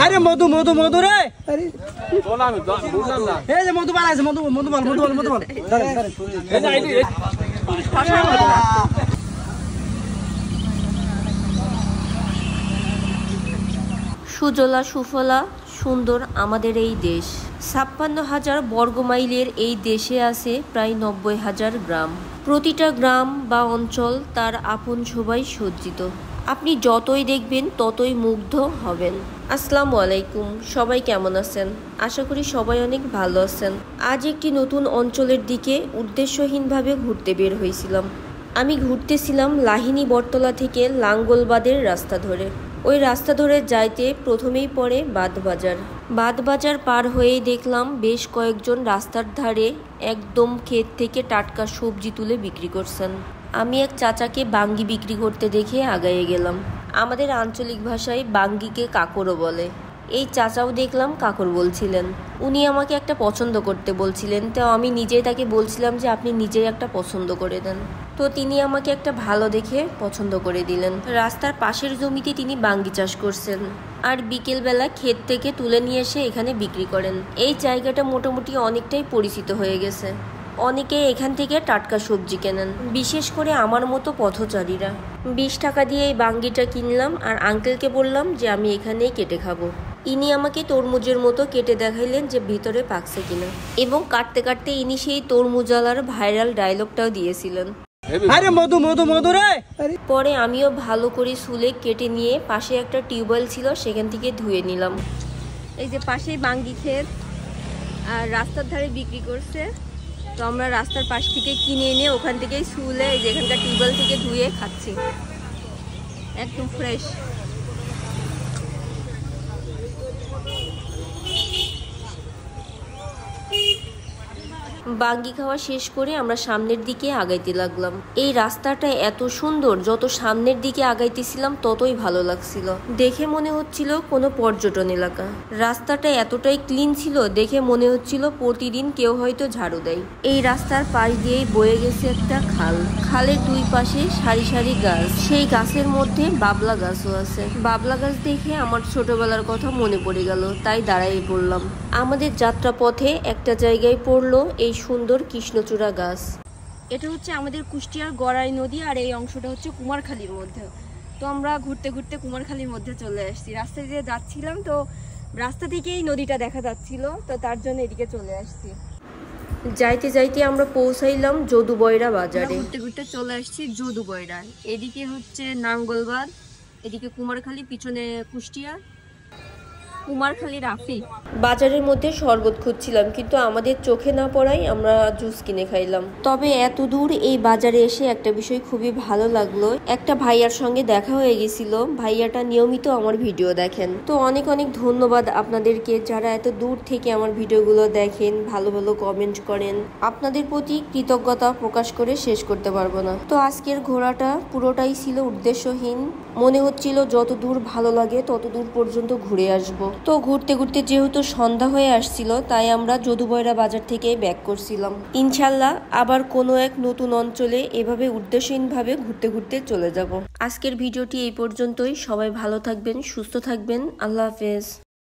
আরে মধু মধু মধু রে আরে বললাম বুঝলাম না এই যে মধু বানাইছে মধু মধু বল মধু বল মধু বল ধরে ধরে এই যে আইডি সুজলা সুফলা সুন্দর আমাদের এই দেশ। ৫৬,০০০ বর্গমাইলের এই দেশে আছে প্রায় ৯০,০০০ গ্রাম। প্রতিটা গ্রাম বা অঞ্চল তার আপন শোভায় সজ্জিত। আপনি যতই দেখবেন ততই মুগ্ধ হবেন। আসসালামু আলাইকুম, সবাই কেমন আছেন? আশা করি সবাই অনেক ভালো আছেন। আজ একটি নতুন অঞ্চলের দিকে উদ্দেশ্যহীনভাবে ঘুরতে বের হয়েছিলাম। আমি ঘুরতেছিলাম লাহিনী বটতলা থেকে লাঙ্গলবাদের রাস্তা ধরে। ওই রাস্তা ধরে যাইতে প্রথমেই পড়ে বাদবাজার। বাদবাজার পার হয়েই দেখলাম বেশ কয়েকজন রাস্তার ধারে একদম ক্ষেত থেকে টাটকা সবজি তুলে বিক্রি করছেন। আমি এক চাচাকে বাঙ্গি বিক্রি করতে দেখে আগায়ে গেলাম। আমাদের আঞ্চলিক ভাষায় বাঙ্গিকে কাকরও বলে। এই চাচাও দেখলাম কাকর বলছিলেন। উনি আমাকে একটা পছন্দ করতে বলছিলেন, তো আমি নিজেই তাকে বলছিলাম যে আপনি নিজেই একটা পছন্দ করে দেন। তো তিনি আমাকে একটা ভালো দেখে পছন্দ করে দিলেন। রাস্তার পাশের জমিতে তিনি বাঙ্গি চাষ করছেন আর বিকেলবেলা ক্ষেত থেকে তুলে নিয়ে এসে এখানে বিক্রি করেন। এই জায়গাটা মোটামুটি অনেকটাই পরিচিত হয়ে গেছে। অনেকে এখান থেকে টাটকা সবজি কেনেন, বিশেষ করে আমার মতো পথচারীরা। ২০ টাকা দিয়ে এই বাঙ্গিটা কিনলাম আর আঙ্কেলকে বললাম যে আমি এখানেই কেটে খাবো। ইনি আমাকে তরমুজের মতো কেটে দেখাইলেন যে ভিতরে পাকছে কিনা, এবং কাটতে কাটতে ইনি সেই তরমুজালার ভাইরাল ডায়লগটাও দিয়েছিলেন, আরে মধু মধু মধু রে। পরে আমিও ভালো করে সুলে কেটে নিয়ে পাশে একটা টিউবওয়েল ছিল সেখান থেকে ধুয়ে নিলাম। এই যে পাশেই বাঙ্গি ক্ষেত আর রাস্তার ধারে বিক্রি করছে। তো আমরা রাস্তার পাশ থেকে কিনে এনে ওখান থেকেই শুলে এই যে এখানকার টিউবওয়েল থেকে ধুয়ে খাচ্ছি, একদম ফ্রেশ। বাঙ্গি খাওয়া শেষ করে আমরা সামনের দিকে আগাইতে লাগলাম। এই রাস্তাটা এত সুন্দর, যত সামনের দিকে আগাইতেছিলাম ততই ভালো লাগছিল। দেখে মনে হচ্ছিল কোনো পর্যটন এলাকা। রাস্তাটা এতটাই ক্লিন ছিল, দেখে মনে হচ্ছিল প্রতিদিন কেউ হয়তো ঝাড়ু দেয়। এই রাস্তার পাশ দিয়েই বয়ে গেছে একটা খাল। খালের দুই পাশে সারি সারি গাছ, সেই গাছের মধ্যে বাবলা গাছও আছে। বাবলা গাছ দেখে আমার ছোটবেলার কথা মনে পড়ে গেল, তাই দাঁড়াই পড়লাম। আমাদের যাত্রাপথে একটা জায়গায় পড়লো এই সুন্দর কৃষ্ণচূড়া গাছ। এটা হচ্ছে আমাদের কুষ্টিয়ার গড়াই নদী, আর এই অংশটা হচ্ছে কুমারখালীর মধ্যে। তো আমরা ঘুরতে ঘুরতে কুমারখালীর মধ্যে চলে আসছি। রাস্তা দিয়ে যাচ্ছিলাম, তো রাস্তা থেকেই নদীটা দেখা যাচ্ছিল, তো তার জন্য এদিকে চলে আসছি। যাইতে যাইতে আমরা পৌঁছাইলাম যদুবয়রা বাজারে। ঘুরতে ঘুরতে চলে আসছি যদুবয়রা। এদিকে হচ্ছে নাঙ্গলবাদ, এদিকে কুমারখালী, পিছনে কুষ্টিয়া, কুমারখালী রাফি। বাজারের মধ্যে শরবত খুঁজছিলাম, কিন্তু আমাদের চোখে না পড়াই আমরা জুস কিনে খাইলাম। তবে এত দূর এই বাজারে এসে একটা বিষয় খুবই ভালো লাগলো, একটা ভাইয়ার সঙ্গে দেখা হয়ে গেছিল। ভাইয়াটা নিয়মিত আমার ভিডিও দেখেন। তো অনেক অনেক ধন্যবাদ আপনাদেরকে, যারা এত দূর থেকে আমার ভিডিওগুলো দেখেন, ভালো ভালো কমেন্ট করেন। আপনাদের প্রতি কৃতজ্ঞতা প্রকাশ করে শেষ করতে পারবো না। তো আজকের ঘোরাটা পুরোটাই ছিল উদ্দেশ্যহীন। মনে হচ্ছিল যত দূর ভালো লাগে তত দূর পর্যন্ত ঘুরে আসবো। তো ঘুরতে ঘুরতে যেহেতু সন্ধ্যা হয়ে আসছিল, তাই আমরা যদুবয়রা বাজার থেকে ব্যাক করছিলাম। ইনশাল্লাহ আবার কোনো এক নতুন অঞ্চলে এভাবে উদ্দেশ্যহীনভাবে ঘুরতে ঘুরতে চলে যাব। আজকের ভিডিওটি এই পর্যন্তই। সবাই ভালো থাকবেন, সুস্থ থাকবেন। আল্লাহ হাফেজ।